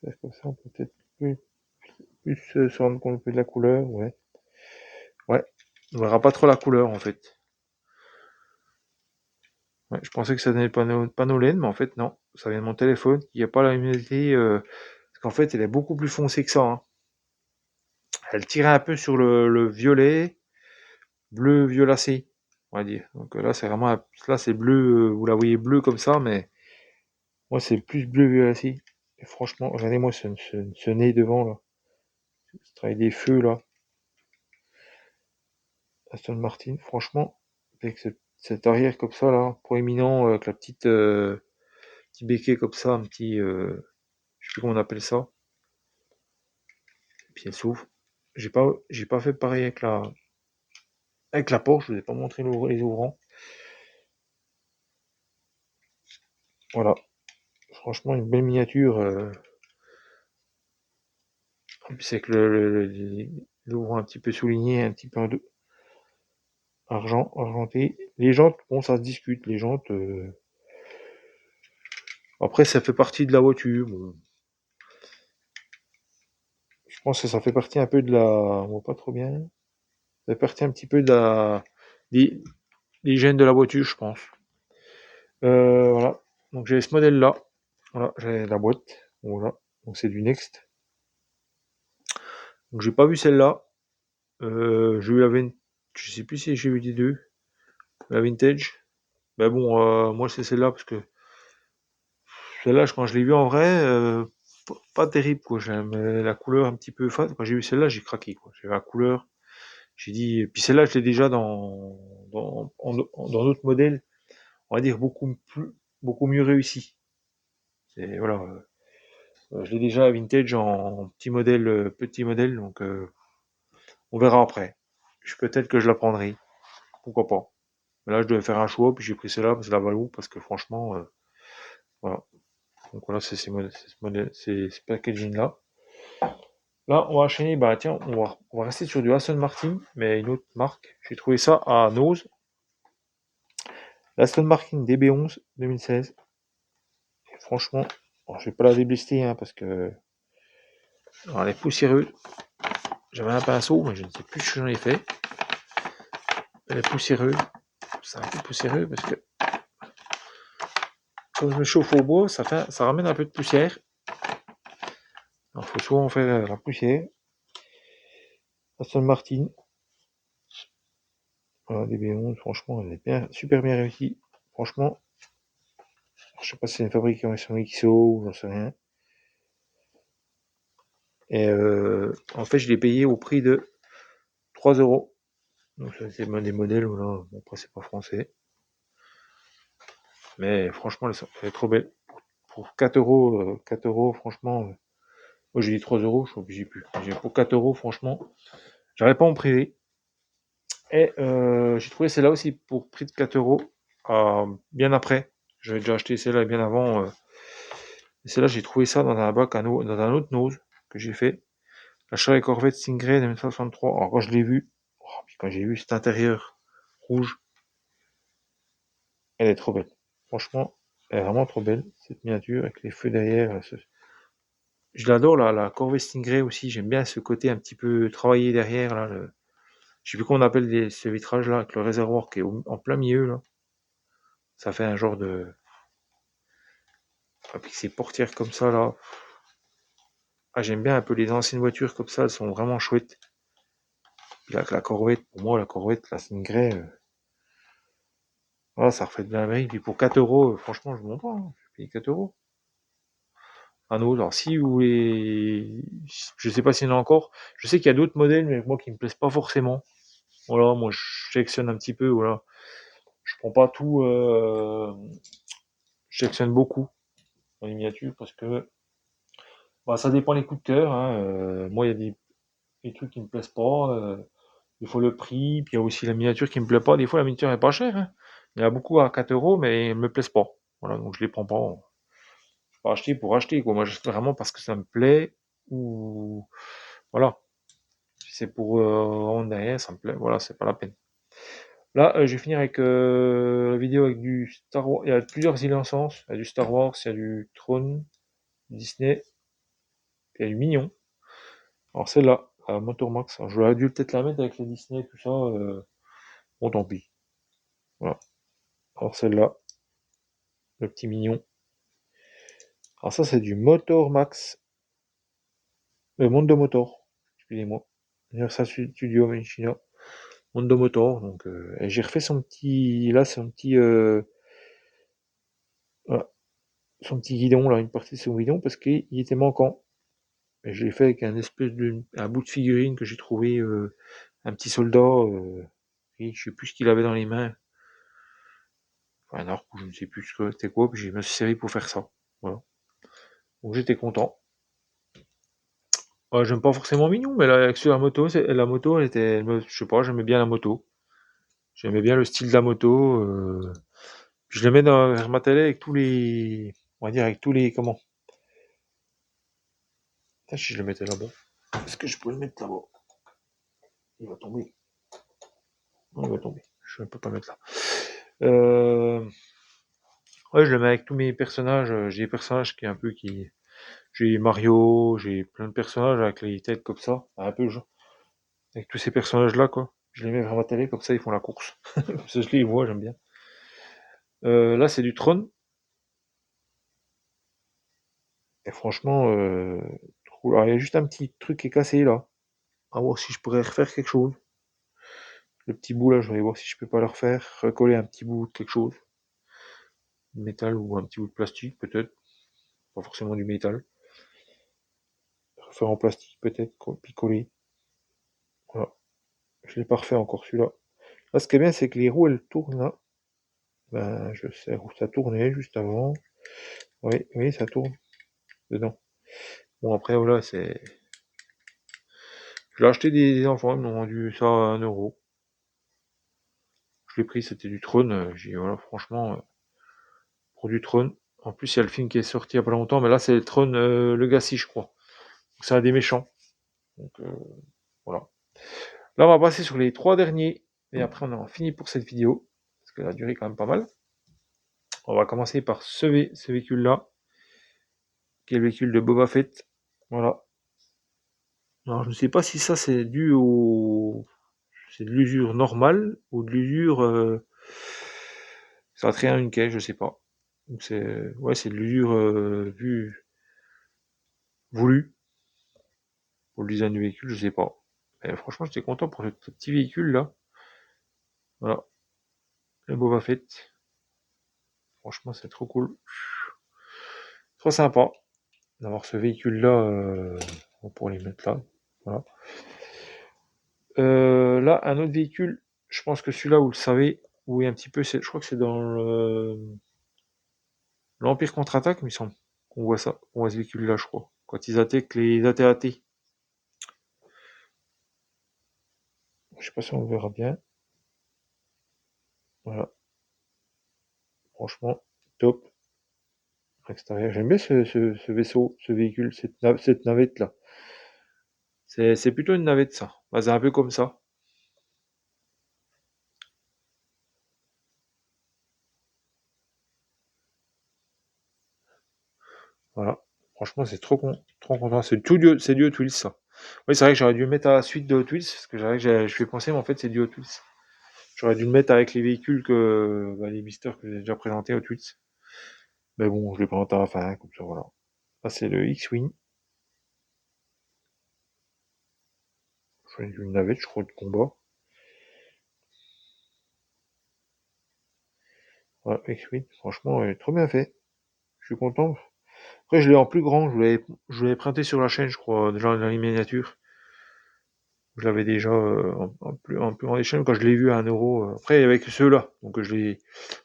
faire comme ça, on peut peut-être plus se rendre compte de la couleur. Ouais, ouais. On verra pas trop la couleur en fait. Ouais, je pensais que ça donnait le panneau LED, mais en fait non. Ça vient de mon téléphone. Il n'y a pas la luminosité. Parce qu'en fait, elle est beaucoup plus foncée que ça, hein. Elle tirait un peu sur le violet, bleu violacé, on va dire. Donc là, c'est vraiment, là, c'est bleu, vous la voyez bleu comme ça, mais moi, c'est plus bleu violacé. Et franchement, regardez-moi ce nez devant, là. Ce travail des feux, là. Aston Martin, franchement, avec cet arrière comme ça, là, proéminent, avec la petit béquet comme ça, un petit, je sais plus comment on appelle ça. Et puis elle s'ouvre. J'ai pas fait pareil avec la Porsche, je vous ai pas montré les ouvrants. Voilà. Franchement, une belle miniature. En plus, avec l'ouvrant un petit peu souligné, un petit peu argenté. Les jantes, bon, ça se discute. Les jantes, après, ça fait partie de la voiture. Bon. Je pense que ça fait partie un peu de la. On voit pas trop bien. Ça fait partie un petit peu des, des gènes de la voiture, je pense. Voilà. Donc, j'ai ce modèle-là. Voilà, j'ai la boîte. Voilà. Donc, c'est du Next. Donc, j'ai pas vu celle-là. J'ai eu je sais plus si j'ai eu des deux. La vintage. Ben bon, moi c'est celle-là parce que celle-là, quand je l'ai vue en vrai, pas terrible, quoi. J'aime la couleur un petit peu fade. Quand j'ai vu celle-là, j'ai craqué, quoi. J'ai vu la couleur, j'ai dit, puis celle-là, je l'ai déjà dans d'autres modèles, on va dire beaucoup mieux réussi. C'est, voilà, je l'ai déjà à vintage en petit modèle, donc on verra après. Peut-être que je la prendrai, pourquoi pas. Mais là, je devais faire un choix, puis j'ai pris celle-là, c'est la Valou, parce que franchement, voilà. Donc voilà, c'est ce packaging-là. Là, on va enchaîner, bah tiens, on va rester sur du Aston Martin, mais une autre marque. J'ai trouvé ça à Nose. L'Aston Martin DB11 2016. Et franchement, alors, je vais pas la déblister, hein, parce que alors, elle est poussiéreuse. J'avais un pinceau, mais je ne sais plus ce que j'en ai fait. Elle est poussiéreuse. C'est un peu poussiéreux parce que quand je me chauffe au bois, ça ramène un peu de poussière. Il faut souvent faire la poussière. Aston Martin, voilà, DB11, franchement, elle est bien, super bien réussie. Franchement, je sais pas si c'est une fabrication XO ou j'en sais rien. Et en fait, je l'ai payé au prix de 3 €. Donc ça, c'est des modèles où là, bon, après c'est pas français. Mais franchement, elle est trop belle. Pour 4 €, franchement, moi j'ai dit 3 €, je crois que j'ai plus. Pour 4 €, franchement, j'arrive pas en privé. Et j'ai trouvé celle-là aussi pour prix de 4 €, bien après. J'avais déjà acheté celle-là bien avant. Et celle-là, j'ai trouvé ça dans un bac, dans un autre Nose que j'ai fait. La Chevrolet Corvette Stingray 2063. Alors quand je l'ai vu, puis quand j'ai vu cet intérieur rouge, elle est trop belle. Franchement, elle est vraiment trop belle, cette miniature, avec les feux derrière. Je l'adore, la Corvette Stingray aussi. J'aime bien ce côté un petit peu travaillé derrière, là. Je sais plus comment on appelle ce vitrage-là, avec le réservoir qui est en plein milieu, là. Ça fait un genre de... Avec ces portières comme ça, là. Ah, j'aime bien un peu les anciennes voitures comme ça, elles sont vraiment chouettes. Puis la Corvette, pour moi, la Corvette, la Stingray, voilà, ça refait de la mairie. Puis pour 4 €, franchement, je m'en pas, hein. Je paye 4 €. Un autre. Alors si vous voulez, je sais pas s'il y en a encore. Je sais qu'il y a d'autres modèles, mais moi qui me plaisent pas forcément. Voilà, moi je sélectionne un petit peu, voilà. Je prends pas tout, je sélectionne beaucoup dans les miniatures parce que bah, ça dépend les coups de cœur, hein. Moi il y a des trucs qui me plaisent pas. Des fois le prix, puis il y a aussi la miniature qui me plaît pas. Des fois la miniature est pas chère, hein. Il y en a beaucoup à 4 €, mais ils me plaisent pas. Voilà, donc je les prends pas. Je vais pas acheter pour acheter, quoi. Moi j'achète vraiment parce que ça me plaît ou voilà. Si c'est pour rendre derrière, ça me plaît. Voilà, c'est pas la peine. Là, je vais finir avec la vidéo avec du Star Wars. Il y a plusieurs licences. Il y a du Star Wars, il y a du Tron, Disney, il y a du Mignon. Alors celle-là, la Motor Max. Alors, j'aurais dû peut-être la mettre avec les Disney, tout ça. Bon, tant pis. Voilà. Alors celle-là, le petit Mignon. Alors ça, c'est du Motor Max. Le Mondo Motor. Excusez-moi. Universal Studio China. Mondo Motor. Donc, et j'ai refait son petit. Là, son petit. Voilà, son petit guidon, là, une partie de son guidon, parce qu'il était manquant. Et je l'ai fait avec un bout de figurine que j'ai trouvé, un petit soldat, et je sais plus ce qu'il avait dans les mains. Enfin, un arc ou je ne sais plus ce que c'était quoi, puis je me suis servi pour faire ça. Voilà. Donc j'étais content. J'aime pas forcément Mignon, mais là, sur la moto, je sais pas, j'aimais bien la moto. J'aimais bien le style de la moto. Je le mets vers ma télé avec on va dire avec tous les, comment? Putain, si je le mettais là-bas. Est-ce que je peux le mettre là-bas? Il va tomber. Non, il va tomber. Je ne peux pas le mettre là. Ouais, je le mets avec tous mes personnages. J'ai des personnages j'ai Mario, j'ai plein de personnages avec les têtes comme ça. Un peu, avec tous ces personnages-là, quoi. Je les mets vers ma télé, comme ça, ils font la course. Comme ça, je les vois, j'aime bien. Là, c'est du Tron. Et franchement, trop. Alors, il y a juste un petit truc qui est cassé, là. À voir si je pourrais refaire quelque chose. Le petit bout, là, je vais voir si je peux pas le refaire. Recoller un petit bout de quelque chose. Du métal ou un petit bout de plastique, peut-être. Pas forcément du métal. Refaire en plastique peut-être, picoler. Voilà. Je l'ai pas refait encore celui-là. Là, ce qui est bien, c'est que les roues, elles tournent là. Ben, je sais où ça tournait juste avant. Oui, oui, ça tourne dedans. Bon, après, voilà, c'est... Je l'ai acheté des enfants, ils m'ont vendu ça à 1€. Je l'ai pris, c'était du Trône. J'ai dit, voilà, franchement, pour du Trône. En plus, il y a le film qui est sorti il y a pas longtemps, mais là, c'est le Trône Legacy, je crois. Donc, c'est un des méchants. Donc, voilà. Là, on va passer sur les 3 derniers. Et après, on a fini pour cette vidéo. Parce qu'elle a duré quand même pas mal. On va commencer par ce véhicule-là. Qui est le véhicule de Boba Fett. Voilà. Alors, je ne sais pas si ça, c'est dû au... C'est de l'usure normale ou de l'usure... Ça a créé une caisse, je sais pas. Donc c'est... Ouais, c'est de l'usure voulue. Pour le design du véhicule, je sais pas. Mais franchement, j'étais content pour ce petit véhicule là. Voilà. Le Boba Fett. Franchement, c'est trop cool. Trop sympa d'avoir ce véhicule là pour les mettre là. Voilà. Là, un autre véhicule, je pense que celui-là, vous le savez, où est un petit peu, je crois que c'est dans l'Empire contre-attaque, il me semble, qu'on voit ça, on voit ce véhicule-là, je crois, quand ils attaquent les AT-AT. Je sais pas si on le verra bien. Voilà, franchement, top. Extérieur. J'aime bien ce vaisseau, ce véhicule, cette navette-là. C'est plutôt une navette, ça. Bah, c'est un peu comme ça. Voilà. Franchement, c'est trop content. C'est du Hot Wheels, ça. Oui, c'est vrai que j'aurais dû le mettre à la suite de Hot Wheels, parce que je fais penser, mais en fait, c'est du Hot Wheels. J'aurais dû le mettre avec les véhicules les misters que j'ai déjà présentés Hot Wheels. Mais bon, je les présente à la fin, comme ça, voilà. Ça, c'est le X-Wing. C'est une navette, je crois, de combat. Voilà, X-Wing. Franchement, trop bien fait. Je suis content. Après, je l'ai en plus grand. Je l'avais printé sur la chaîne, je crois, déjà dans les miniatures. Je l'avais déjà en plus grande échelle quand je l'ai vu à 1€. Après, avec ceux-là. Donc, il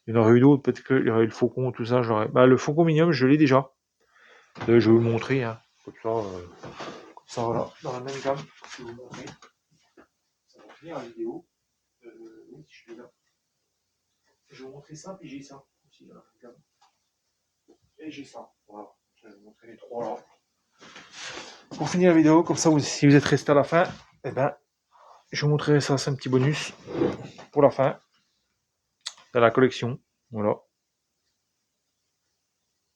y en aurait eu d'autres. Peut-être qu'il y aurait eu le Faucon, tout ça. Bah, le Faucon Minium, je l'ai déjà. Je vais vous le montrer, hein. Comme ça, voilà. Dans la même gamme. Je vais vous montrer. Ça va finir la vidéo. Oui, je l'ai là. Je vais vous montrer ça, puis j'ai ça. Aussi, dans la même gamme. Et j'ai ça. Voilà. Je vais vous montrer les trois là. Pour finir la vidéo, comme ça, si vous êtes resté à la fin, eh ben, je vous montrerai ça, c'est un petit bonus pour la fin de la collection. Voilà.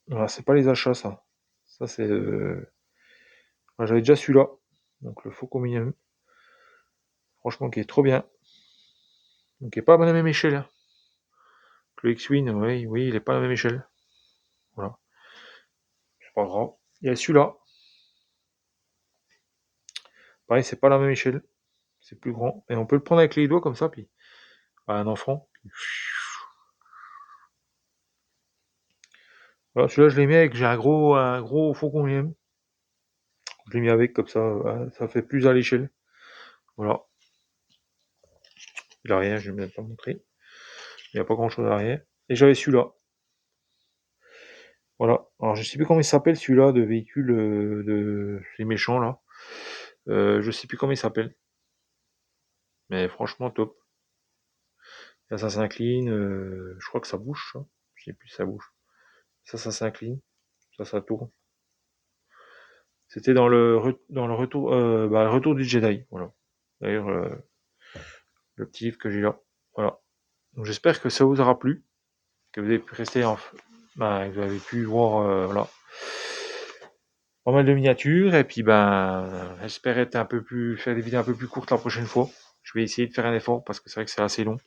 Voilà, c'est pas les achats, ça. Ça, c'est. J'avais déjà celui-là. Donc, le Faucon Minium. Franchement, qui est trop bien. Donc, qui est pas à la même échelle, hein. Le X-Wing, oui, oui, il est pas à la même échelle. Voilà. C'est pas grave. Il y a celui-là. Pareil, c'est pas la même échelle. C'est plus grand. Et on peut le prendre avec les doigts comme ça, puis. Bah, un enfant. Voilà, celui-là, je l'ai mis avec. J'ai un gros Faucon Minium. Je l'ai mis avec, comme ça, ça fait plus à l'échelle. Voilà. Il a rien, je vais même pas montrer. Il n'y a pas grand chose à l'arrière. Et j'avais celui-là. Voilà. Alors je sais plus comment il s'appelle celui-là de véhicule de les méchants là. Je sais plus comment il s'appelle. Mais franchement top. Là ça s'incline. Je crois que ça bouge ça. Je sais plus si ça bouge. Ça s'incline. Ça tourne. C'était dans le retour le retour du Jedi. Voilà. D'ailleurs le petit livre que j'ai là. Voilà. Donc j'espère que ça vous aura plu. Que vous avez pu rester que vous avez pu voir voilà. Pas mal de miniatures et puis j'espère être faire des vidéos un peu plus courtes la prochaine fois. Je vais essayer de faire un effort parce que c'est vrai que c'est assez long.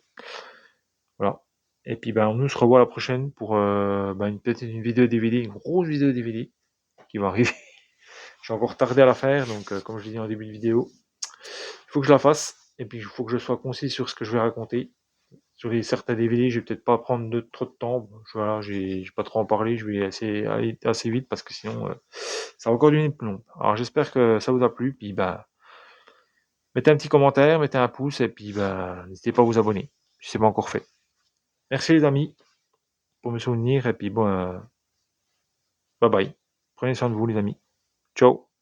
Voilà. Et puis on se revoit la prochaine pour peut-être une vidéo DVD, une grosse vidéo DVD qui va arriver. J'ai encore tardé à la faire, donc comme je l'ai dit en début de vidéo, il faut que je la fasse et puis il faut que je sois concis sur ce que je vais raconter. sur certains DVD, je vais peut-être pas prendre trop de temps. Voilà, j'ai pas trop en parler, je vais aller assez vite parce que sinon, ça va encore durer plus long. Alors j'espère que ça vous a plu, puis bah, mettez un petit commentaire, mettez un pouce, et puis bah, n'hésitez pas à vous abonner, si c'est pas encore fait. Merci les amis, pour me souvenir, et puis bon, bye bye. Prenez soin de vous les amis. Ciao.